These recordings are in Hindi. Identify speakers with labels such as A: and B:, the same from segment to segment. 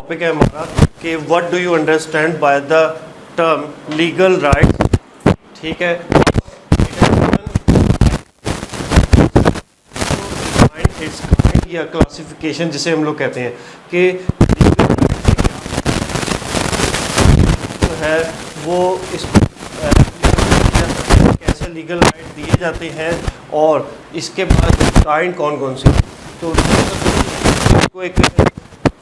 A: टॉपिक है हमारा कि what do you understand by the term legal rights. ठीक है, या क्लासिफिकेशन जिसे हम लोग कहते हैं कि लीगल जो है वो इस कैसे लीगल राइट दिए जाते हैं और इसके बाद काइंड कौन कौन सी। तो को एक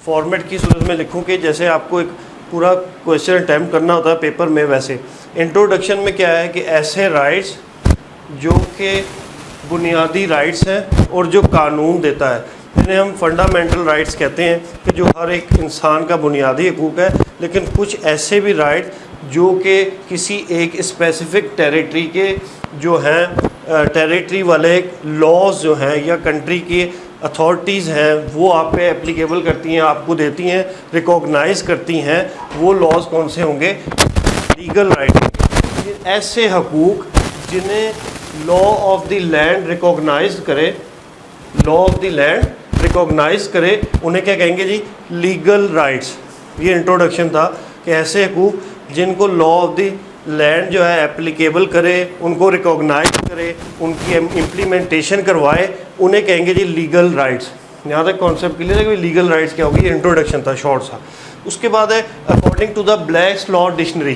A: फॉर्मेट की सूरत में लिखूं कि जैसे आपको एक पूरा क्वेश्चन अटैम्प्ट करना होता है पेपर में, वैसे इंट्रोडक्शन में क्या है कि ऐसे राइट्स जो कि बुनियादी राइट्स हैं और जो कानून देता है, जिन्हें हम फंडामेंटल राइट्स कहते हैं कि जो हर एक इंसान का बुनियादी हकूक़ है। लेकिन कुछ ऐसे भी राइट जो कि किसी एक स्पेसिफिक टेरिटरी के जो हैं टेरिटरी वाले लॉज जो हैं या कंट्री की अथॉरिटीज़ हैं वो आप पे एप्लीकेबल करती हैं, आपको देती हैं, रिकॉग्नाइज़ करती हैं। वो लॉज कौन से होंगे? Legal right. ऐसे हकूक़ जिन्हें law of the land recognise करे, law of the land recognise करे, उन्हें क्या कहेंगे जी? Legal rights. ये इंट्रोडक्शन था कि ऐसे हकूक़ जिनको लॉ ऑफ द लैंड जो है एप्लीकेबल करे, उनको रिकॉग्नाइज करे, उनकी इम्प्लीमेंटेशन करवाए, उन्हें कहेंगे जी लीगल राइट्स। यहाँ तक कॉन्सेप्ट क्लियर है कि लीगल राइट्स क्या होगी? इंट्रोडक्शन था शॉर्ट सा। उसके बाद है according to the Black's law dictionary.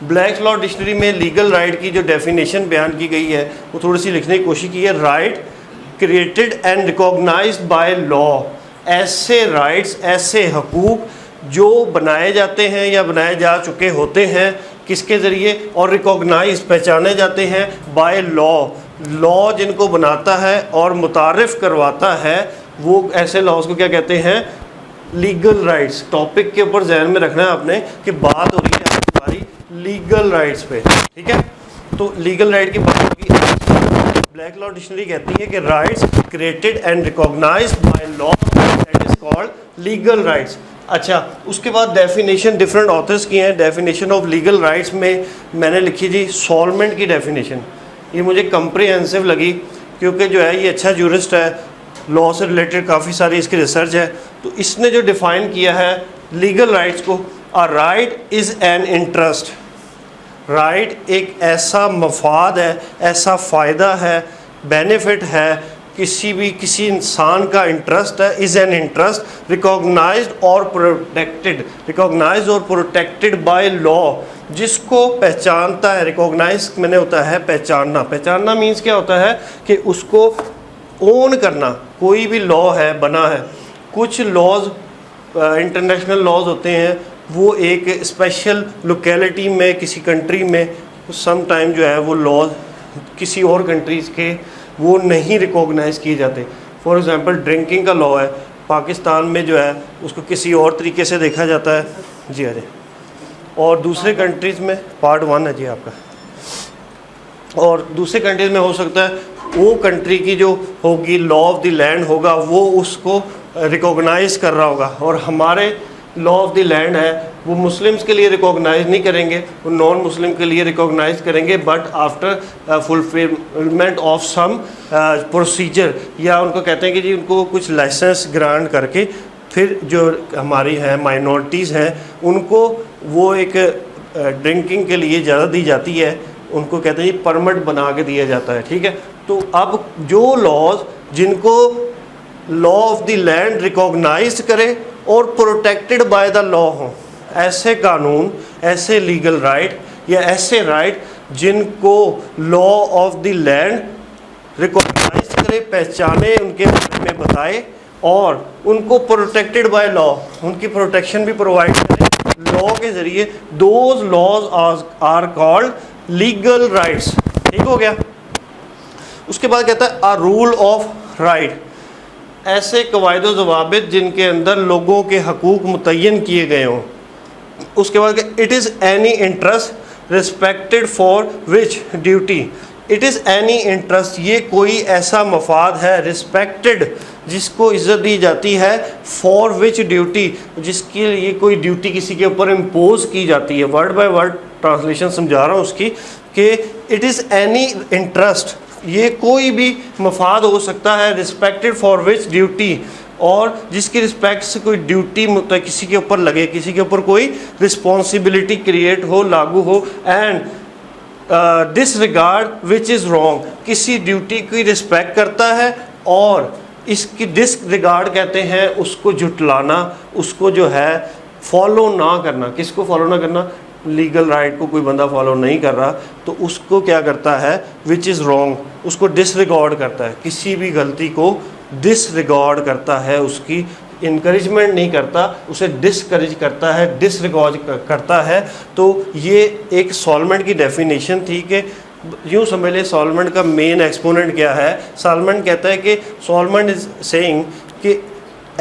A: Black's law dictionary में लीगल राइट की जो डेफिनेशन बयान की गई है वो थोड़ी सी लिखने की कोशिश की है। Right created and recognised by law. ऐसे राइट्स, ऐसे हकूक़ जो बनाए जाते हैं या बनाए जा चुके होते हैं, किसके ज़रिए? और रिकॉग्नाइज, पहचाने जाते हैं बाय लॉ। लॉ जिनको बनाता है और मुतारिफ़ करवाता है, वो ऐसे लॉज को क्या कहते हैं? Legal rights. टॉपिक के ऊपर जहन में रखना है आपने कि बात हो रही है हमारी लीगल राइट्स पे। ठीक है, तो लीगल राइट की बात होगी। ब्लैक लॉ डिक्शनरी कहती है कि rights created and recognised by law that is called legal rights. अच्छा, उसके बाद डेफिनेशन डिफरेंट ऑथर्स की हैं। डेफिनेशन ऑफ लीगल राइट्स में मैंने लिखी जी सॉलमेंट की डेफिनेशन। ये मुझे कंप्रिहेंसिव लगी क्योंकि जो है ये अच्छा जूरिस्ट है, लॉ से रिलेटेड काफ़ी सारी इसकी रिसर्च है। तो इसने जो डिफ़ाइन किया है लीगल राइट्स को, a right is an interest. Right एक ऐसा मफाद है, ऐसा फ़ायदा है, बेनिफिट है, किसी इंसान का इंटरेस्ट है, इज़ एन इंटरेस्ट रिकॉग्नाइज्ड और प्रोटेक्टेड, रिकॉग्नाइज्ड और प्रोटेक्टेड बाय लॉ, जिसको पहचानता है। रिकॉग्नाइज मैंने होता है पहचानना। पहचानना मीन्स क्या होता है कि उसको ओन करना। कोई भी लॉ है, बना है, कुछ लॉज इंटरनेशनल लॉज होते हैं, वो एक स्पेशल लोकेलिटी में, किसी कंट्री में सम टाइम जो है वो लॉज किसी और कंट्रीज़ के वो नहीं रिकॉग्नाइज़ किए जाते। फॉर एग्ज़ाम्पल ड्रिंकिंग का लॉ है, पाकिस्तान में जो है उसको किसी और तरीके से देखा जाता है जी। अजय, और दूसरे कंट्रीज़ में पार्ट 1 है जी आपका। और दूसरे कंट्रीज़ में हो सकता है वो कंट्री की जो होगी लॉ ऑफ द लैंड होगा वो उसको रिकॉग्नाइज़ कर रहा होगा। और हमारे लॉ ऑफ द लैंड है वो मुस्लिम्स के लिए रिकॉग्नाइज नहीं करेंगे, वो नॉन मुस्लिम के लिए रिकॉग्नाइज करेंगे, but after fulfilment of some procedure, या उनको कहते हैं कि जी उनको कुछ लाइसेंस ग्रांट करके फिर जो हमारी हैं माइनॉरिटीज़ हैं उनको वो एक ड्रिंकिंग के लिए ज़्यादा दी जाती है, उनको कहते हैं जी परमिट बना के दिया जाता है। ठीक है, तो अब जो लॉज जिनको law of the land recognise करे और प्रोटेक्टेड बाय द लॉ हों, ऐसे कानून, ऐसे लीगल राइट या ऐसे राइट जिनको law of the land recognise करे, पहचाने, उनके बारे में बताए और उनको प्रोटेक्टेड बाय लॉ, उनकी प्रोटेक्शन भी प्रोवाइड करें लॉ के ज़रिए, those laws are called legal rights. ठीक हो गया। उसके बाद कहता है अ रूल ऑफ राइट। ऐसे कवायद ज़वाबित जिनके अंदर लोगों के हकूक़ मुतय्यन किए गए हों। उसके बाद it is any interest respected for which duty. It is any interest, ये कोई ऐसा मफाद है, रिस्पेक्टेड जिसको इज़्ज़त दी जाती है, फॉर विच ड्यूटी जिसके लिए कोई ड्यूटी किसी के ऊपर इम्पोज की जाती है। वर्ड बाय वर्ड ट्रांसलेशन समझा रहा हूँ उसकी कि इट इज़ एनी इंटरेस्ट, ये कोई भी मफाद हो सकता है, रिस्पेक्टेड फॉर विच ड्यूटी और जिसकी रिस्पेक्ट से कोई ड्यूटी मतलब किसी के ऊपर लगे, किसी के ऊपर कोई रिस्पॉन्सिबिलिटी क्रिएट हो, लागू हो। And disregard which is wrong, किसी ड्यूटी की रिस्पेक्ट करता है और इसकी डिसरिगार्ड कहते हैं उसको जुटलाना, उसको जो है फॉलो ना करना। किसको फॉलो ना करना? लीगल राइट को कोई बंदा फॉलो नहीं कर रहा तो उसको क्या करता है? विच इज़ रॉन्ग, उसको डिसरिगार्ड करता है, किसी भी गलती को डिसरिगार्ड करता है, उसकी इनकरेजमेंट नहीं करता, उसे डिसकरेज करता है, डिसरिगार्ड करता है। तो ये एक सॉल्वेंट की डेफिनेशन थी कि यूँ समझ ले सॉल्वेंट का मेन एक्सपोनेंट क्या है। सॉल्वेंट कहता है कि सॉल्वेंट इज सेइंग कि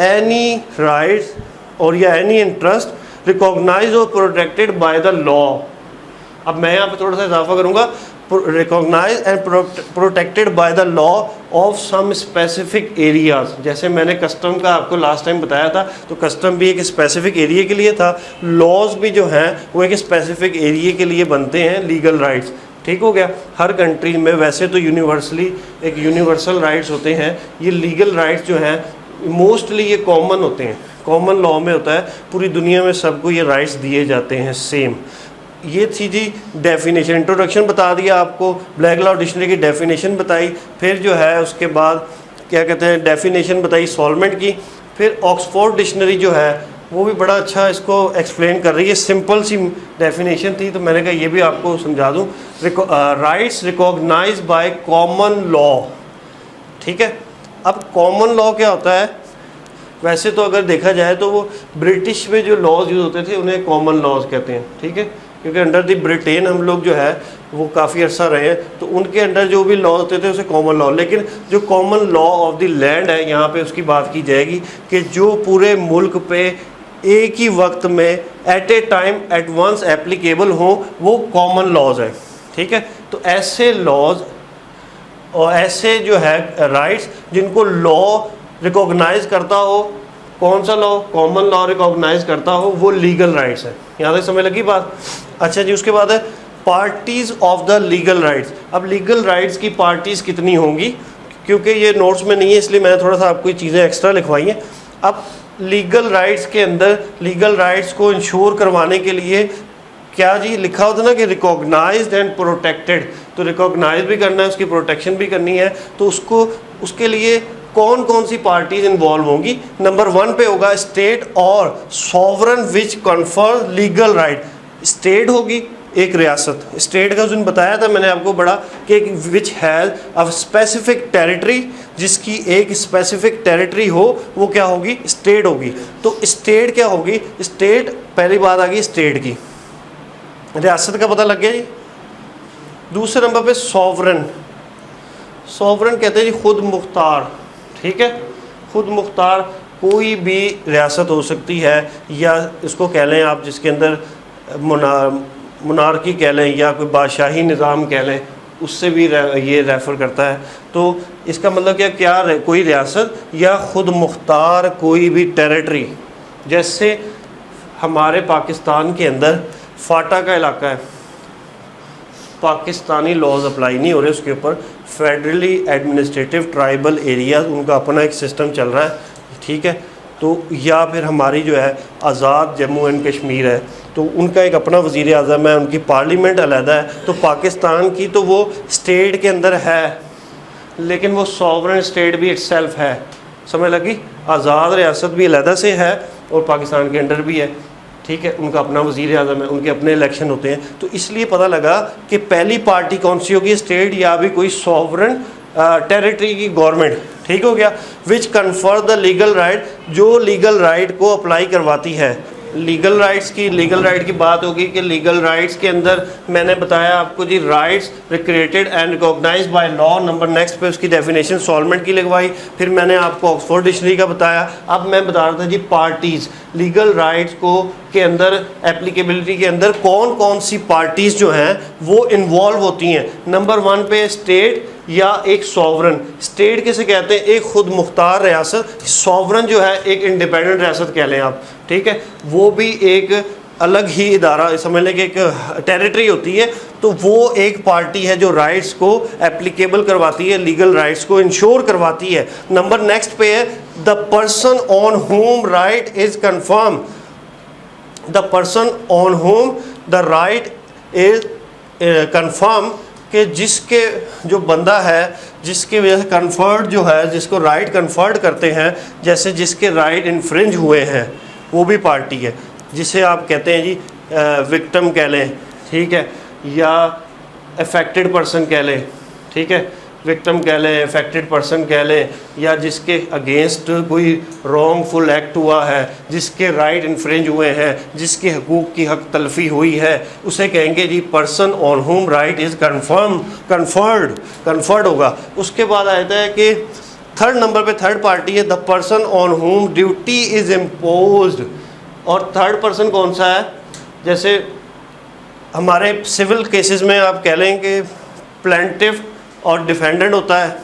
A: एनी राइट्स और या एनी इंटरेस्ट रिकॉग्नाइज और प्रोटेक्टेड बाय द लॉ। अब मैं यहाँ पे थोड़ा सा इजाफा करूँगा, recognize and protected by the law of some specific areas. जैसे मैंने कस्टम का आपको लास्ट टाइम बताया था, तो कस्टम भी एक स्पेसिफिक एरिया के लिए था, लॉज भी जो हैं वो एक स्पेसिफिक एरिया के लिए बनते हैं, लीगल राइट्स। ठीक हो गया। हर कंट्री में वैसे तो यूनिवर्सली एक यूनिवर्सल राइट्स होते हैं, ये लीगल राइट्स जो हैं मोस्टली ये कॉमन होते हैं, कॉमन लॉ में होता है, पूरी दुनिया में सबको ये राइट्स दिए जाते हैं सेम। ये थी जी डेफिनेशन, इंट्रोडक्शन बता दिया आपको, ब्लैक लॉ डिक्शनरी की डेफिनेशन बताई, फिर जो है उसके बाद क्या कहते हैं डेफिनेशन बताई सॉल्वेंट की, फिर ऑक्सफोर्ड डिक्शनरी जो है वो भी बड़ा अच्छा इसको एक्सप्लेन कर रही है, सिंपल सी डेफिनेशन थी तो मैंने कहा ये भी आपको समझा दूँ। Rights recognize by common law. ठीक है, अब कॉमन लॉ क्या होता है? वैसे तो अगर देखा जाए तो वो ब्रिटिश में जो लॉज यूज़ होते थे उन्हें कॉमन लॉज कहते हैं। ठीक है, क्योंकि अंडर द ब्रिटेन हम लोग जो है वो काफ़ी अर्सा रहे हैं, तो उनके अंडर जो भी लॉ होते थे उसे कॉमन लॉ। लेकिन जो common law of the land है यहाँ पे उसकी बात की जाएगी कि जो पूरे मुल्क पे एक ही वक्त में at a time at once applicable हो, वो कॉमन लॉज है। ठीक है, तो ऐसे लॉज और ऐसे जो है राइट्स जिनको लॉ रिकॉग्नाइज करता हो, कौन सा लॉ? कॉमन लॉ रिकॉग्नाइज करता हो, वो लीगल राइट्स है। यहाँ तक समझ लगी बात? अच्छा जी, उसके बाद है parties of the legal rights. अब लीगल राइट्स की पार्टीज कितनी होंगी? क्योंकि ये नोट्स में नहीं है इसलिए मैंने थोड़ा सा आपको ये चीज़ें एक्स्ट्रा लिखवाई हैं। अब लीगल राइट्स के अंदर लीगल राइट्स को इंश्योर करवाने के लिए क्या जी लिखा होता ना कि रिकॉग्नाइज्ड एंड प्रोटेक्टेड, तो रिकॉग्नाइज भी करना है, उसकी प्रोटेक्शन भी करनी है, तो उसको उसके लिए कौन कौन सी पार्टीज इन्वॉल्व होंगी? नंबर 1 पे होगा स्टेट और सॉवरन विच कन्फर लीगल राइट। स्टेट होगी एक रियासत, स्टेट का उसने बताया था मैंने आपको बड़ा कि which has a specific territory, जिसकी एक स्पेसिफिक टेरिटरी हो वो क्या होगी? स्टेट होगी। तो स्टेट क्या होगी? स्टेट, पहली बात आ गई स्टेट की, रियासत का पता लग गया जी। दूसरे नंबर पे सॉवरन। सॉवरन कहते हैं जी खुद मुख्तार। ठीक है, खुद मुख्तार कोई भी रियासत हो सकती है, या इसको कह लें आप जिसके अंदर मुनारकी कह लें या कोई बादशाही निज़ाम कह लें, उससे भी ये रेफ़र करता है। तो इसका मतलब क्या कोई रियासत या खुद मुख्तार कोई भी टेरिटरी। जैसे हमारे पाकिस्तान के अंदर फाटा का इलाका है, पाकिस्तानी लॉज अप्लाई नहीं हो रहे उसके ऊपर, फेडरली एडमिनिस्ट्रेटिव ट्राइबल एरियाज उनका अपना एक सिस्टम चल रहा है। ठीक है, तो या फिर हमारी जो है आज़ाद जम्मू एंड कश्मीर है, तो उनका एक अपना वज़ीर आज़म है, उनकी पार्लियामेंट अलहदा है। तो पाकिस्तान की तो वो स्टेट के अंदर है, लेकिन वो सॉवरन स्टेट भी इटसेल्फ है। समझ लगी? आज़ाद रियासत भी अलहदा से है और पाकिस्तान के अंडर भी है। ठीक है, उनका अपना वज़ीर आज़म है, उनके अपने इलेक्शन होते हैं। तो इसलिए पता लगा कि पहली पार्टी कौन सी होगी? स्टेट या भी कोई सॉवरन टेरिटरी की गवर्नमेंट। ठीक हो गया। विच कन्फर द लीगल राइट, जो लीगल राइट को अप्लाई करवाती है। लीगल राइट की बात होगी कि लीगल राइट्स के अंदर मैंने बताया आपको जी rights created and recognised by law. Number next पे उसकी डेफिनेशन सॉल्वेंट की लगवाई, फिर मैंने आपको ऑक्सफोर्ड डिक्शनरी का बताया। अब मैं बता रहा था जी पार्टीज़, लीगल राइट्स को के अंदर एप्लीकेबिलिटी के अंदर कौन कौन सी पार्टीज़ जो हैं वो इन्वॉल्व होती हैं। नंबर 1 पे स्टेट या एक सॉवरन। स्टेट किसे कहते हैं? एक खुद मुख्तार रियासत। सॉवरन जो है एक इंडिपेंडेंट रियासत कह लें आप। ठीक है, वो भी एक अलग ही इदारा, समझ लें कि एक टेरिटरी होती है। तो वो एक पार्टी है जो राइट्स को एप्लीकेबल करवाती है, लीगल राइट्स को इंश्योर करवाती है। नंबर नेक्स्ट पे है the person on whom right is confirm, the person on home the right is confirm, कि जिसके जो बंदा है जिसके वजह से कन्फर्ड जो है, जिसको राइट कन्फर्ड करते हैं, जैसे जिसके राइट इन्फ्रिंज हुए हैं वो भी पार्टी है, जिसे आप कहते हैं जी विक्टिम कह लें, ठीक है, या अफेक्टेड पर्सन कह लें, ठीक है, विक्टिम कह लें, अफेक्टेड पर्सन कह लें, या जिसके अगेंस्ट कोई रॉन्गफुल एक्ट हुआ है, जिसके राइट इन्फ्रिंज हुए हैं, जिसके हकूक़ की हक तलफी हुई है, उसे कहेंगे जी person on whom right is conferred होगा। उसके बाद आता है कि थर्ड नंबर पे थर्ड पार्टी है the person on whom duty is imposed. और थर्ड पर्सन कौन सा है? जैसे हमारे सिविल केसेस में आप कह लें कि प्लेंटिफ और डिफेंडेंट होता है,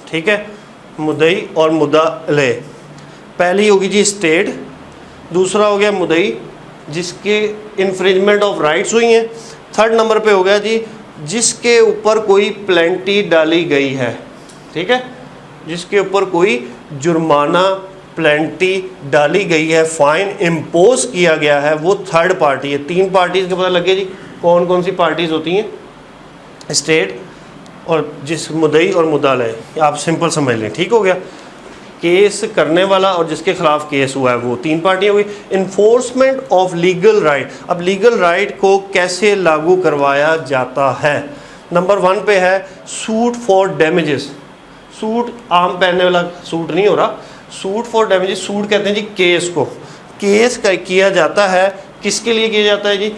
A: ठीक है, मुद्दई और मुद्दा-ले। पहली होगी जी स्टेट, दूसरा हो गया मुद्दई जिसके इन्फ्रिंजमेंट ऑफ राइट्स हुई हैं, थर्ड नंबर पे हो गया जी जिसके ऊपर कोई प्लेंटी डाली गई है, ठीक है, जिसके ऊपर कोई जुर्माना प्लेंटी डाली गई है, फाइन इम्पोज किया गया है, वो थर्ड पार्टी है। तीन पार्टीज़ के पता लगे जी कौन कौन सी पार्टीज़ होती हैं? स्टेट और जिस मुद्दई और मुद्दा-ले, आप सिंपल समझ लें, ठीक हो गया। केस करने वाला और जिसके खिलाफ केस हुआ है वो तीन पार्टियाँ हुई। इन्फोर्समेंट ऑफ लीगल राइट, अब लीगल राइट को कैसे लागू करवाया जाता है? नंबर 1 पे है सूट फॉर डैमेजेस। सूट आम पहनने वाला सूट नहीं हो रहा, सूट फॉर डैमेजेस, सूट कहते हैं जी केस को। केस का किया जाता है, किसके लिए किया जाता है जी?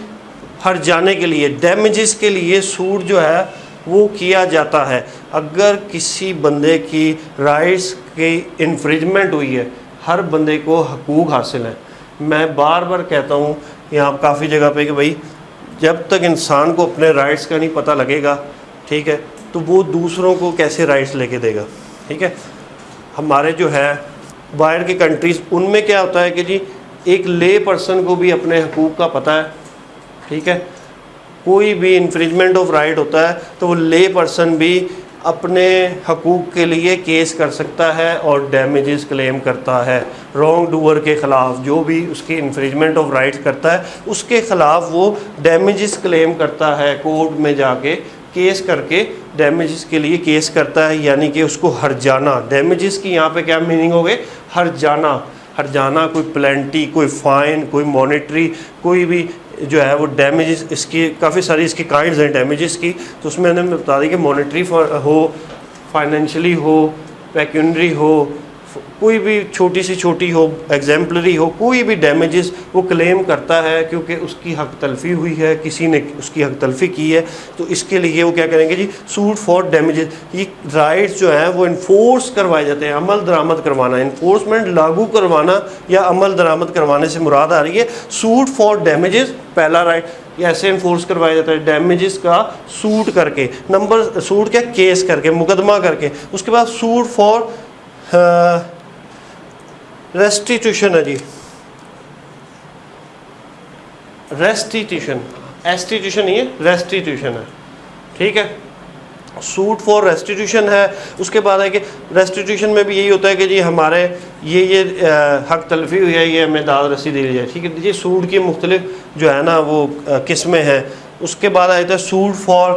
A: हर जाने के लिए, डैमेजेस के लिए सूट जो है वो किया जाता है। अगर किसी बंदे की राइट्स की इन्फ्रिंजमेंट हुई है, हर बंदे को हकूक़ हासिल है। मैं बार बार कहता हूँ यहाँ काफ़ी जगह पे कि भाई जब तक इंसान को अपने राइट्स का नहीं पता लगेगा, ठीक है, तो वो दूसरों को कैसे राइट्स लेके देगा, ठीक है। हमारे जो है बाहर की कंट्रीज़, उनमें क्या होता है कि जी एक ले पर्सन को भी अपने हकूक़ का पता है, ठीक है, कोई भी इन्फ्रिंजमेंट ऑफ राइट होता है तो वो ले पर्सन भी अपने हकूक़ के लिए केस कर सकता है और डैमेजेस क्लेम करता है। रॉन्ग डूअर के ख़िलाफ़ जो भी उसकी इन्फ्रिंजमेंट ऑफ राइट्स करता है उसके ख़िलाफ़ वो डैमेजेस क्लेम करता है, कोर्ट में जाके केस करके डैमेजेस के लिए केस करता है, यानी कि उसको हर्जाना, डैमेजेस की यहाँ पे क्या मीनिंग हो गए? हर्जाना। हर्जाना कोई प्लेंटी, कोई फ़ाइन, कोई मॉनेटरी, कोई भी जो है वो डैमेजेस, इसकी काफ़ी सारी इसकी काइंड्स हैं डैमेजेस की, तो उसमें मैंने बता दी कि मॉनेटरी हो, फाइनेंशियली हो, पेक्यूनरी हो, कोई भी छोटी से छोटी हो, एग्जाम्पलरी हो, कोई भी डैमेजेस वो क्लेम करता है क्योंकि उसकी हक तलफी हुई है, किसी ने उसकी हक तलफी की है, तो इसके लिए वो क्या करेंगे जी? Suit for damages. ये राइट्स जो हैं वो इन्फोर्स करवाए जाते हैं, अमल दरामद करवाना, इन्फोर्समेंट लागू करवाना या अमल दरामद करवाने से मुराद आ रही है सूट फॉर डैमेजेस। पहला राइट ये ऐसे इन्फोर्स करवाया जाता है डैमेजेस का सूट करके, नंबर सूट क्या? केस करके, मुकदमा करके। उसके बाद सूट फॉर रेस्टिट्यूशन है जी, रेस्टिट्यूशन, एस्टिट्यूशन नहीं है, रेस्टिट्यूशन है, ठीक है, सूट फॉर रेस्टिट्यूशन है। उसके बाद है कि रेस्टिट्यूशन में भी यही होता है कि जी हमारे ये हक तलफी हुई है, ये हमें दाद रसी दे दी जाए, ठीक है। ये सूट की मुख्तलिफ जो है ना वो किस्में हैं। उसके बाद आता है सूट फॉर,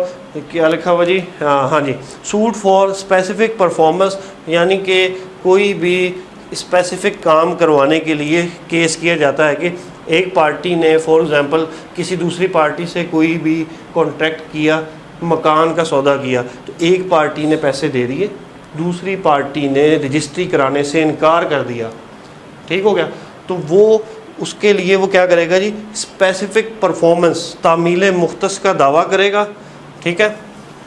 A: क्या लिखा हुआ जी? हाँ जी, सूट फॉर स्पेसिफिक परफॉर्मेंस, यानी कि कोई भी स्पेसिफिक काम करवाने के लिए केस किया जाता है कि एक पार्टी ने फॉर एग्ज़ाम्पल किसी दूसरी पार्टी से कोई भी कॉन्ट्रैक्ट किया, मकान का सौदा किया, तो एक पार्टी ने पैसे दे दिए, दूसरी पार्टी ने रजिस्ट्री कराने से इनकार कर दिया, ठीक हो गया, तो वो उसके लिए वो क्या करेगा जी? स्पेसिफिक परफॉर्मेंस, तामील मुख्तस का दावा करेगा, ठीक है,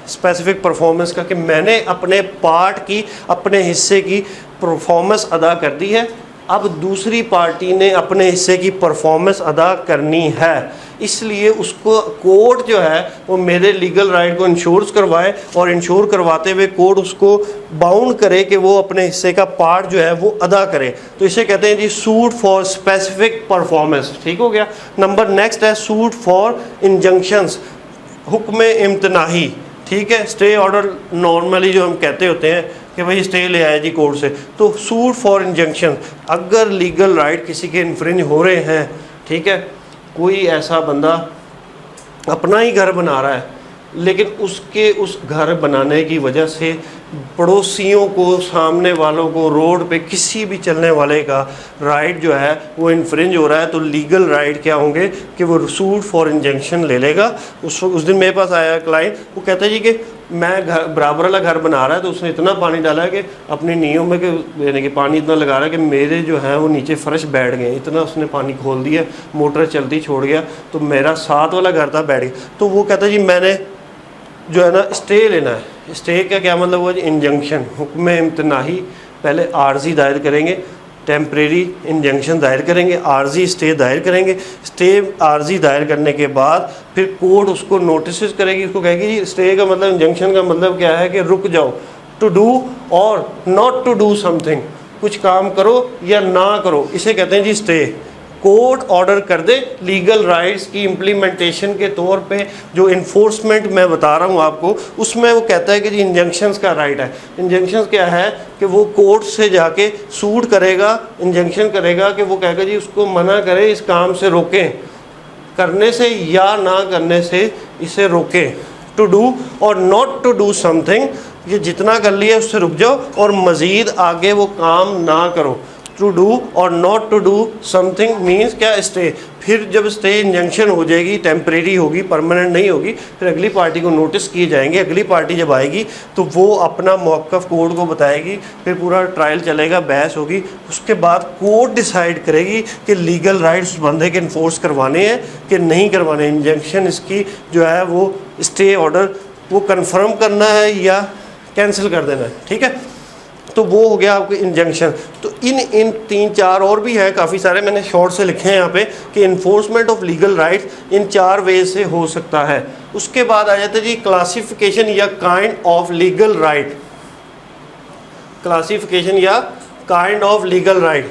A: स्पेसिफिक परफॉर्मेंस का कि मैंने अपने पार्ट की, अपने हिस्से की परफॉर्मेंस अदा कर दी है, अब दूसरी पार्टी ने अपने हिस्से की परफॉर्मेंस अदा करनी है, इसलिए उसको कोर्ट जो है वो मेरे लीगल राइट को इंश्योर करवाए और इंश्योर करवाते हुए कोर्ट उसको बाउंड करे कि वो अपने हिस्से का पार्ट जो है वो अदा करे, तो इसे कहते हैं जी सूट फॉर स्पेसिफिक परफॉर्मेंस, ठीक हो गया। नंबर नेक्स्ट है सूट फॉर इंजंक्शंस, हुक्म इम्तनाही, ठीक है, स्टे ऑर्डर नॉर्मली जो हम कहते होते हैं कि भाई स्टे ले आए जी कोर्ट से। तो सूट फॉर इंजंक्शन, अगर लीगल राइट किसी के इन्फ्रिंज हो रहे हैं, ठीक है, कोई ऐसा बंदा अपना ही घर बना रहा है लेकिन उसके उस घर बनाने की वजह से पड़ोसियों को, सामने वालों को, रोड पे किसी भी चलने वाले का राइट जो है वो इन्फ्रिंज हो रहा है, तो लीगल राइट क्या होंगे कि वो सूट फॉर इंजंक्शन ले लेगा। उस दिन मेरे पास आया क्लाइंट, वो कहता है जी कि मैं घर बराबर वाला घर बना रहा है तो उसने इतना पानी डाला है कि अपनी नींव में यानी कि पानी इतना लगा रहा है कि मेरे जो है वो नीचे फर्श बैठ गए, इतना उसने पानी खोल दिया, मोटर चलती छोड़ गया, तो मेरा साथ वाला घर था बैठ गया। तो वो कहता है जी मैंने जो है ना स्टे लेना है। स्टे का क्या मतलब हुआ जी? इंजंक्शन, हुक्म इम्तनाही, पहले आर्जी दायर करेंगे, टेम्परेरी इंजंक्शन दायर करेंगे, आर्जी स्टे दायर करेंगे। स्टे आर्जी दायर करने के बाद फिर कोर्ट उसको नोटिस करेगी, उसको कहेगी जी स्टे का मतलब, इंजंक्शन का मतलब क्या है कि रुक जाओ, टू डू और नॉट टू डू समथिंग, कुछ काम करो या ना करो, इसे कहते हैं जी स्टे। कोर्ट ऑर्डर कर दे लीगल राइट्स की इम्प्लीमेंटेशन के तौर पे, जो इन्फोर्समेंट मैं बता रहा हूँ आपको, उसमें वो कहता है कि जी इंजंक्शंस का राइट है। इंजंक्शंस क्या है कि वो कोर्ट से जाके सूट करेगा, इंजंक्शन करेगा कि वो कहेगा जी उसको मना करे, इस काम से रोकें, करने से या ना करने से इसे रोकें, टू डू और नॉट टू डू समथिंग, ये जितना कर लिया उससे रुक जाओ और मज़ीद आगे वो काम ना करो। टू डू और not to do something means क्या? स्टे। फिर जब स्टे इंजंक्शन हो जाएगी, टेम्परेरी होगी, परमानेंट नहीं होगी, फिर अगली पार्टी को नोटिस किए जाएंगे। अगली पार्टी जब आएगी तो वो अपना मौक़िफ़ कोर्ट को बताएगी, फिर पूरा ट्रायल चलेगा, बहस होगी, उसके बाद कोर्ट डिसाइड करेगी कि लीगल राइट्स बंदे के इन्फोर्स करवाने हैं कि नहीं करवाने। इंजंक्शन इसकी जो है वो स्टे ऑर्डर वो कंफर्म करना है या कैंसिल कर देना है, ठीक है। तो वो हो गया आपके इंजंक्शन। तो इन 3-4 और भी हैं, काफ़ी सारे मैंने शॉर्ट से लिखे हैं यहाँ पे कि इन्फोर्समेंट ऑफ लीगल राइट्स इन 4 वे से हो सकता है। उसके बाद आ जाता है जी क्लासिफिकेशन या kind of legal right. Classification या काइंड ऑफ लीगल राइट।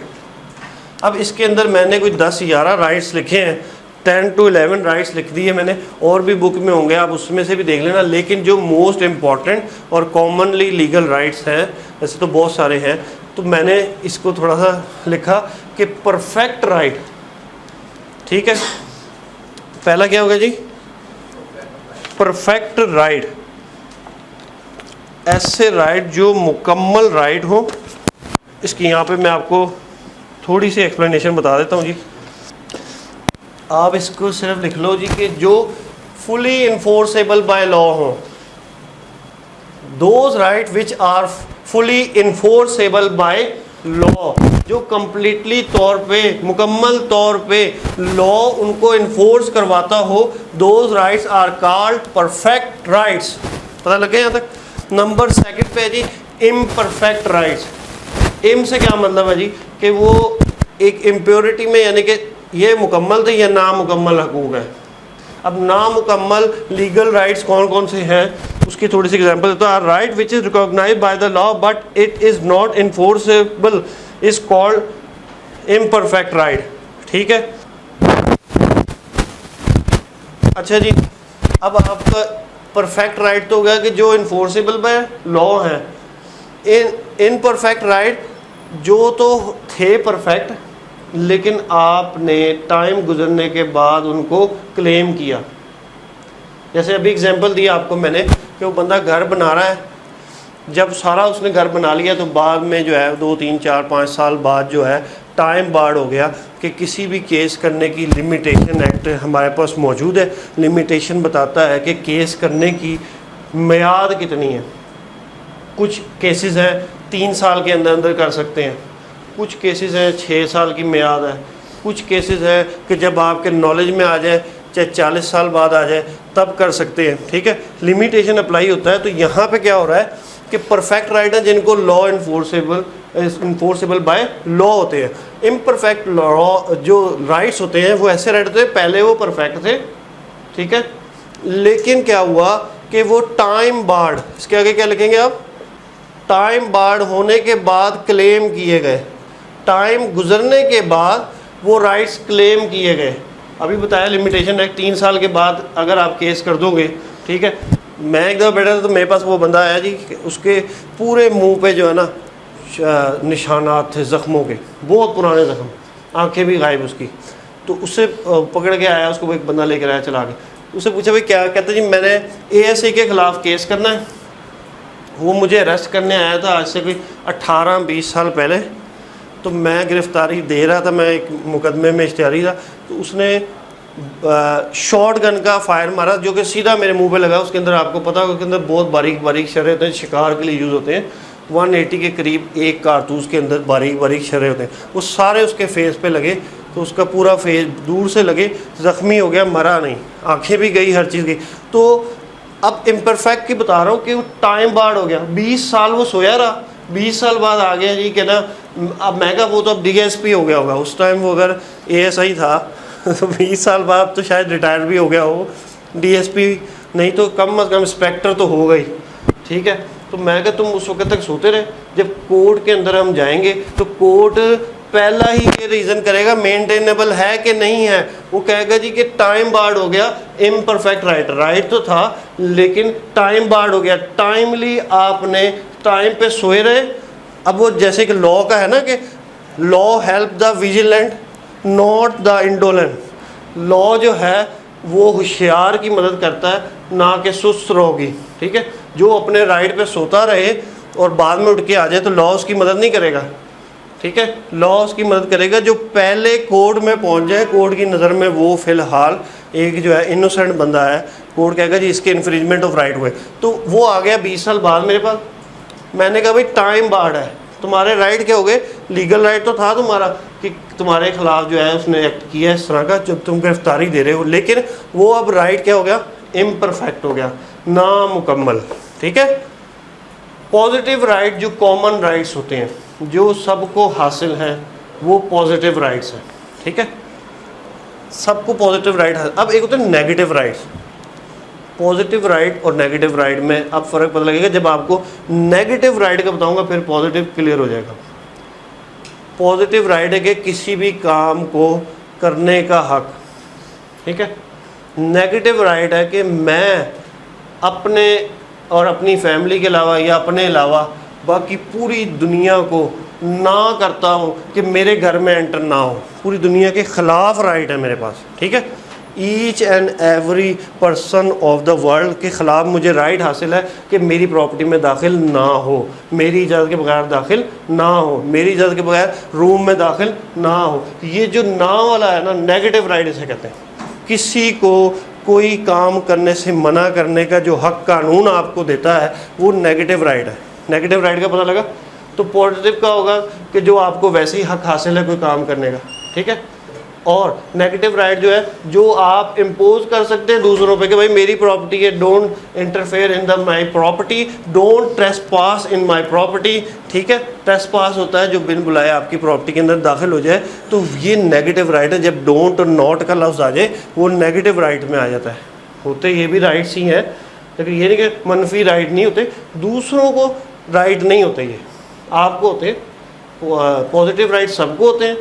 A: अब इसके अंदर मैंने कुछ 10-11 राइट्स लिखे हैं, 10 to 11 राइट्स लिख दिए मैंने, और भी बुक में होंगे, आप उसमें से भी देख लेना। लेकिन जो मोस्ट इम्पॉर्टेंट और कॉमनली लीगल राइट्स हैं, वैसे तो बहुत सारे हैं, तो मैंने इसको थोड़ा सा लिखा कि परफेक्ट राइट, ठीक है। पहला क्या होगा जी? परफेक्ट राइट, ऐसे राइट जो मुकम्मल राइट हो। इसकी यहाँ पे मैं आपको थोड़ी सी एक्सप्लेनेशन बता देता हूँ जी। आप इसको सिर्फ लिख लो जी कि जो फुली इन्फोर्सेबल बाय लॉ हो, those right which are fully enforceable by law, जो कम्प्लीटली तौर पे, मुकम्मल तौर पे लॉ उनको इन्फोर्स करवाता हो, those rights are called perfect rights. पता लगे यहाँ तक? नंबर 2 पे जी इम्परफेक्ट राइट्स। इम से क्या मतलब है जी कि वो एक इम्प्योरिटी में, यानी कि ये मुकम्मल थे या नामुकम्मल हकूक़ है। अब नामुकम्मल लीगल राइट्स कौन कौन से हैं उसकी थोड़ी सी एग्जांपल देता हूँ। Right which is recognized by the law but it is not enforceable is called imperfect right, ठीक है। अच्छा जी, अब आपका परफेक्ट राइट तो हो गया कि जो इन्फोर्सेबल बाय लॉ है। इनपरफेक्ट राइट जो तो थे परफेक्ट लेकिन आपने टाइम गुजरने के बाद उनको क्लेम किया। जैसे अभी एग्जांपल दिया आपको मैंने कि वो बंदा घर बना रहा है, जब सारा उसने घर बना लिया तो बाद में जो है 2, 3, 4, 5 साल बाद जो है टाइम बार्ड हो गया कि किसी भी केस करने की लिमिटेशन एक्ट हमारे पास मौजूद है। लिमिटेशन बताता है कि केस करने की मियाद कितनी है। कुछ केसेस हैं 3 साल के अंदर अंदर कर सकते हैं, कुछ केसेस हैं 6 साल की मियाद है, कुछ केसेस है कि जब आपके नॉलेज में आ जाए, चाहे 40 साल बाद आ जाए, तब कर सकते हैं, ठीक है। लिमिटेशन अप्लाई होता है। तो यहाँ पे क्या हो रहा है कि परफेक्ट राइट है जिनको लॉ इन्फोर्सेबल बाय लॉ होते हैं। इम्परफेक्ट लॉ जो राइट्स होते हैं वो ऐसे राइट होते हैं, पहले वो परफेक्ट थे, ठीक है, लेकिन क्या हुआ कि वो टाइम बार्ड, इसके आगे क्या लिखेंगे आप? टाइम बार्ड होने के बाद क्लेम किए गए, टाइम गुजरने के बाद वो राइट्स क्लेम किए गए। अभी बताया लिमिटेशन एक्ट 3 साल के बाद अगर आप केस कर दोगे, ठीक है, मैं एक दफ़ा बैठा था तो मेरे पास वो बंदा आया जी, उसके पूरे मुंह पे जो है ना निशानात थे ज़ख्मों के, बहुत पुराने ज़ख्म, आंखें भी गायब उसकी। तो उससे पकड़ के आया, उसको एक बंदा लेकर आया चला के। उससे पूछा भाई क्या? कहता जी मैंने ASA के ख़िलाफ़ केस करना है। वो मुझे अरेस्ट करने आया था आज से कोई 18-20 साल पहले। तो मैं गिरफ़्तारी दे रहा था, मैं एक मुकदमे में इश्तिहारी था। तो उसने शॉर्ट गन का फायर मारा जो कि सीधा मेरे मुंह पे लगा। उसके अंदर आपको पता होगा, उसके अंदर बहुत बारीक बारीक शरे होते हैं, शिकार के लिए यूज़ होते हैं। 180 के करीब एक कारतूस के अंदर बारीक बारीक शरे होते हैं, वो सारे उसके फेस पे लगे। तो उसका पूरा फेस दूर से लगे, ज़ख्मी हो गया, मरा नहीं, आंखें भी गई, हर चीज़ गई। तो अब इम्परफेक्ट की बता रहा हूँ कि वो टाइम बार्ड हो गया, 20 साल वो सोया रहा, 20 साल बाद आ गया जी कि ना अब मैं कहा वो तो अब DSP हो गया होगा। उस टाइम वो अगर ASI था तो 20 साल बाद तो शायद रिटायर भी हो गया हो, DSP नहीं तो कम अज़ कम इंस्पेक्टर तो हो गई। ठीक है, तो मैं कहा तुम उस वक्त तक सोते रहे। जब कोर्ट के अंदर हम जाएंगे तो कोर्ट पहला ही ये रीज़न करेगा मेंटेनेबल है कि नहीं है। वो कहेगा जी कि टाइम बार्ड हो गया, इम्परफेक्ट राइट तो था लेकिन टाइम बार्ड हो गया, टाइमली आपने टाइम पे सोए रहे। अब वो जैसे कि लॉ का है ना कि law help the vigilant not the indolent. Law जो है वो होशियार की मदद करता है, ना कि सुस्त रोगी। ठीक है, जो अपने राइट पे सोता रहे और बाद में उठ के आ जाए तो लॉ उसकी मदद नहीं करेगा। ठीक है, लॉ उसकी मदद करेगा जो पहले कोर्ट में पहुंच जाए। कोर्ट की नज़र में वो फ़िलहाल एक जो है इनोसेंट बंदा है, कोर्ट कहेगा जी इसके इन्फ्रिंजमेंट ऑफ राइट हुए। तो वो आ गया 20 साल बाद मेरे पास। मैंने कहा भाई टाइम बार्ड है, तुम्हारे राइट क्या हो गए? लीगल राइट तो था तुम्हारा कि तुम्हारे खिलाफ जो है उसने एक्ट किया इस तरह का जब तुम गिरफ्तारी दे रहे हो, लेकिन वो अब राइट क्या हो गया? इम्परफेक्ट हो गया, नामुकम्मल। ठीक है, पॉजिटिव राइट जो कॉमन राइट्स होते हैं जो सबको हासिल है वो पॉजिटिव राइट्स हैं। ठीक है, सबको पॉजिटिव राइट। अब एक होते हैं नेगेटिव राइट्स। पॉजिटिव राइट और नेगेटिव राइट में अब फ़र्क पता लगेगा जब आपको नेगेटिव राइट का बताऊंगा, फिर पॉजिटिव क्लियर हो जाएगा। पॉजिटिव राइट है कि किसी भी काम को करने का हक। ठीक है, नेगेटिव राइट है कि मैं अपने और अपनी फैमिली के अलावा या अपने अलावा बाकी पूरी दुनिया को ना करता हूँ कि मेरे घर में एंटर ना हो। पूरी दुनिया के ख़िलाफ़ राइट है मेरे पास। ठीक है, each and every person of the world के ख़िलाफ़ मुझे राइट हासिल है कि मेरी प्रॉपर्टी में दाखिल ना हो, मेरी इजाज़त के बगैर दाखिल ना हो, मेरी इजाज़त के बगैर रूम में दाखिल ना हो। ये जो ना वाला है ना, नेगेटिव राइट इसे कहते हैं। किसी को कोई काम करने से मना करने का जो हक कानून आपको देता है वो नेगेटिव राइट है। नेगेटिव राइट का पता लगा। तो पॉजिटिव का होगा कि जो आपको वैसे ही हक हासिल है कोई काम करने का। ठीक है, और नेगेटिव राइट जो है जो आप इम्पोज कर सकते हैं दूसरों पे कि भाई मेरी प्रॉपर्टी है, don't interfere in the my property, don't trespass in my property. ठीक है, ट्रेसपास होता है जो बिन बुलाए आपकी प्रॉपर्टी के अंदर दाखिल हो जाए, तो ये नेगेटिव राइट है। जब डोंट और नॉट का लफ्ज़ आ जाए वो नेगेटिव राइट में आ जाता है। होते ये भी राइट्स ही हैं, लेकिन ये नहीं कि मनफी राइट नहीं होते, दूसरों को राइट नहीं होते, ये आपको होते। पॉजिटिव राइट सबको होते हैं,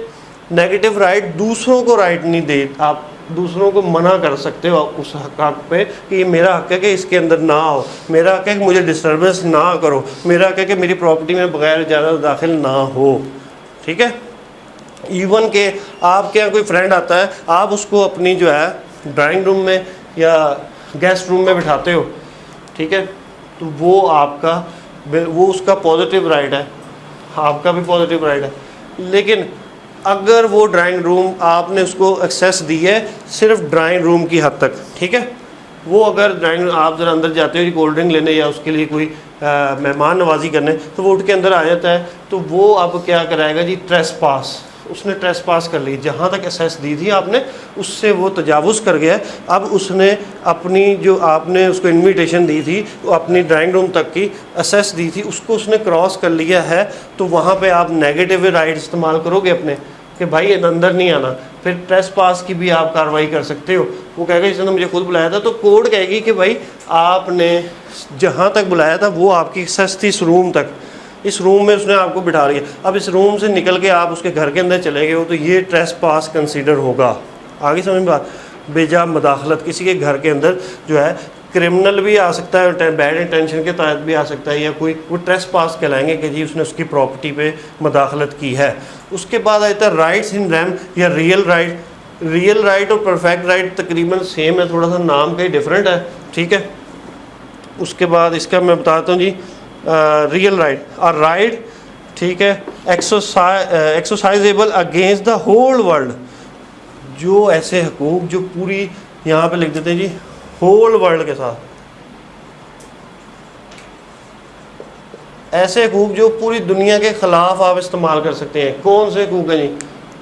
A: नेगेटिव राइट दूसरों को राइट नहीं दे। आप दूसरों को मना कर सकते हो उस हक पे कि ये मेरा हक है कि इसके अंदर ना हो, मेरा हक है कि मुझे डिस्टर्बेंस ना करो, मेरा हक है कि मेरी प्रॉपर्टी में बगैर इजाज़त दाखिल ना हो। ठीक है, इवन के आपके यहाँ कोई फ्रेंड आता है, आप उसको अपनी जो है ड्राइंग रूम में या गेस्ट रूम में बिठाते हो। ठीक है, तो वो आपका वो उसका पॉजिटिव राइट है, आपका भी पॉजिटिव राइट है। लेकिन अगर वो ड्राइंग रूम आपने उसको एक्सेस दी है सिर्फ ड्राइंग रूम की हद तक, ठीक है, वो अगर ड्राइंग आप ज़रा अंदर जाते हो कोल्ड ड्रिंक लेने या उसके लिए कोई मेहमान नवाजी करने, तो वो उठ के अंदर आ जाता है, तो वो अब क्या कराएगा जी? ट्रेसपास। उसने ट्रेसपास कर ली, जहाँ तक एक्सेस दी थी आपने उससे वो तजावुज़ कर गया। अब उसने अपनी जो आपने उसको इन्विटेशन दी थी, वो अपनी ड्राइंग रूम तक की एक्सेस दी थी, उसको उसने क्रॉस कर लिया है। तो वहाँ पे आप नेगेटिव राइट इस्तेमाल करोगे अपने कि भाई अंदर नहीं आना। फिर ट्रेसपास की भी आप कार्रवाई कर सकते हो। वो कहेगा इसने मुझे खुद बुलाया था, तो कोर्ट कहेगी कि भाई आपने जहाँ तक बुलाया था वो आपकी एक्सेस थी इस रूम तक, इस रूम में उसने आपको बिठा लिया। अब इस रूम से निकल के आप उसके घर के अंदर चले गए हो तो ये ट्रेसपास कंसीडर होगा। आगे समझ में बात? बेजा मदाखलत, किसी के घर के अंदर जो है क्रिमिनल भी आ सकता है, बैड इंटेंशन के तहत भी आ सकता है, या कोई वो ट्रेसपास कहलाएंगे कि जी उसने उसकी प्रॉपर्टी पे मदाखलत की है। उसके बाद आता है राइट्स इन रेम या रियल राइट। रियल राइट और परफेक्ट राइट तकरीबन सेम है, थोड़ा सा नाम का ही डिफरेंट है, ठीक है। उसके बाद इसका मैं बताता हूँ जी, रियल राइट और राइट, ठीक है, exercisable against the whole world. जो ऐसे हकूक जो पूरी, यहाँ पे लिख देते हैं जी, होल वर्ल्ड के साथ, ऐसे हकूक जो पूरी दुनिया के ख़िलाफ़ आप इस्तेमाल कर सकते हैं। कौन से हकूक हैं जी?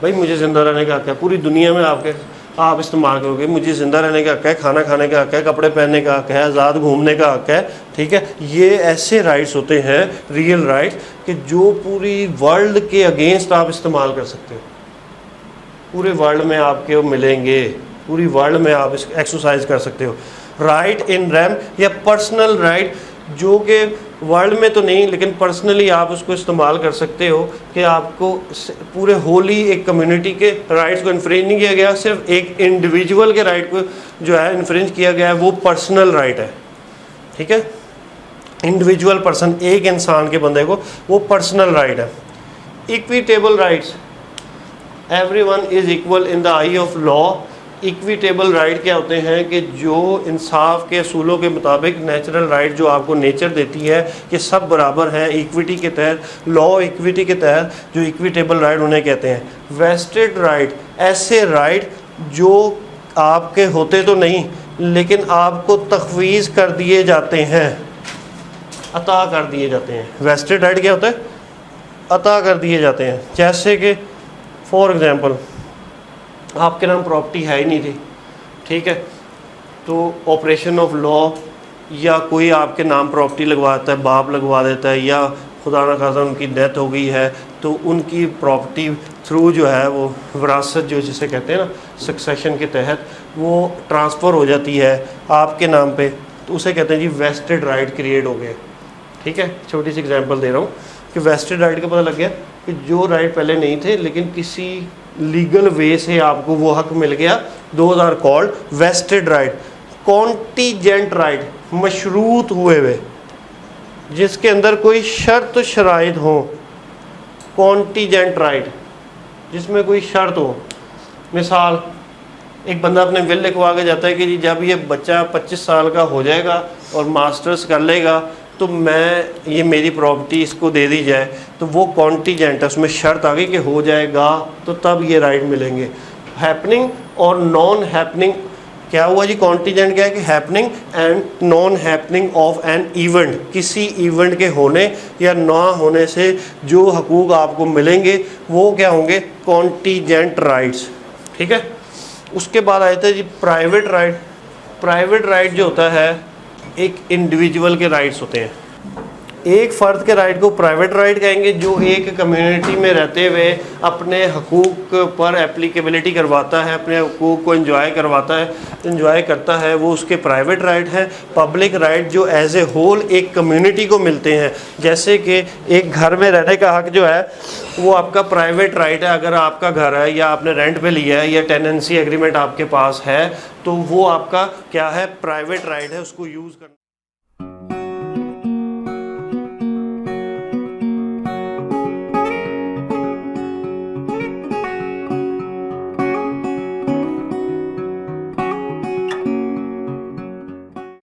A: भाई मुझे ज़िंदा रहने का हक़ है, पूरी दुनिया में आप इस्तेमाल करोगे, मुझे ज़िंदा रहने का हक़ है, खाना खाने का हक़ है, कपड़े पहनने का हक़ है, आज़ाद घूमने का हक़ है, ठीक है। ये ऐसे राइट्स होते हैं रियल राइट्स कि जो पूरी वर्ल्ड के अगेंस्ट आप इस्तेमाल कर सकते हो, पूरे वर्ल्ड में आपके मिलेंगे, पूरी वर्ल्ड में आप एक्सरसाइज कर सकते हो। राइट इन रैम या पर्सनल राइट, जो कि वर्ल्ड में तो नहीं लेकिन पर्सनली आप उसको इस्तेमाल कर सकते हो कि आपको पूरे होली एक कम्युनिटी के राइट्स को इन्फ्रिंज नहीं किया गया, सिर्फ एक इंडिविजुअल के राइट को जो है इन्फ्रिंज किया गया है, वो पर्सनल राइट है, ठीक है। इंडिविजुअल पर्सन, एक इंसान के बंदे को, वो पर्सनल राइट है। Equitable rights, everyone is equal in the I of law. Equitable right क्या होते हैं कि जो इंसाफ के असूलों के मुताबिक नेचुरल राइट जो आपको नेचर देती है कि सब बराबर हैं इक्विटी के तहत, लॉ इक्विटी के तहत, जो इक्विटेबल राइट उन्हें कहते हैं। वेस्टेड राइट, ऐसे राइट जो आपके होते तो नहीं लेकिन आपको तखवीज़ कर दिए जाते हैं, अता कर दिए जाते हैं। वेस्टेड राइट क्या होता है? अता कर दिए जाते हैं। जैसे कि फॉर एग्ज़ाम्पल आपके नाम प्रॉपर्टी है ही नहीं थी, ठीक है, तो ऑपरेशन ऑफ लॉ या कोई आपके नाम प्रॉपर्टी लगवाता है, बाप लगवा देता है, या खुदा न खासा उनकी डेथ हो गई है तो उनकी प्रॉपर्टी थ्रू जो है वो विरासत जो जिसे कहते हैं ना, सक्सेशन के तहत वो ट्रांसफ़र हो जाती है आपके नाम पे, तो उसे कहते हैं जी वेस्टेड राइट क्रिएट हो गए, ठीक है। छोटी सी एग्जांपल दे रहा हूँ कि वेस्टेड राइट का पता लग गया कि जो राइट पहले नहीं थे लेकिन किसी लीगल वे से आपको वो हक मिल गया, those are called vested right. Contingent right, मशरूत हुए हुए, जिसके अंदर कोई शर्त शराइत हो। कॉन्टीजेंट राइट जिसमें कोई शर्त हो, मिसाल एक बंदा अपने विल लिखवा के जाता है कि जी जब ये बच्चा 25 साल का हो जाएगा और मास्टर्स कर लेगा तो मैं ये मेरी प्रॉपर्टी इसको दे दी जाए, तो वो कॉन्टीजेंट है, उसमें शर्त आ गई कि हो जाएगा तो तब ये राइट मिलेंगे। हैपनिंग और नॉन हैपनिंग क्या हुआ जी? कॉन्टीजेंट क्या है कि happening and non happening of an event, किसी इवेंट के होने या ना होने से जो हकूक़ आपको मिलेंगे वो क्या होंगे? कॉन्टीजेंट राइट्स, ठीक है। उसके बाद आए थे जी प्राइवेट राइट। प्राइवेट राइट जो होता है एक इंडिविजुअल के राइट्स होते हैं, एक फ़र्द के राइट को प्राइवेट राइट कहेंगे, जो एक कम्युनिटी में रहते हुए अपने हकूक़ पर एप्लीकेबिलिटी करवाता है, अपने हकूक़ को एंजॉय करता है, वो उसके प्राइवेट राइट है। पब्लिक राइट जो एज ए होल एक कम्युनिटी को मिलते हैं, जैसे कि एक घर में रहने का हक जो है वो आपका प्राइवेट राइट है। अगर आपका घर है या आपने रेंट पे लिया है या टेनेंसी एग्रीमेंट आपके पास है तो वो आपका क्या है? प्राइवेट राइट है, उसको यूज़ करना।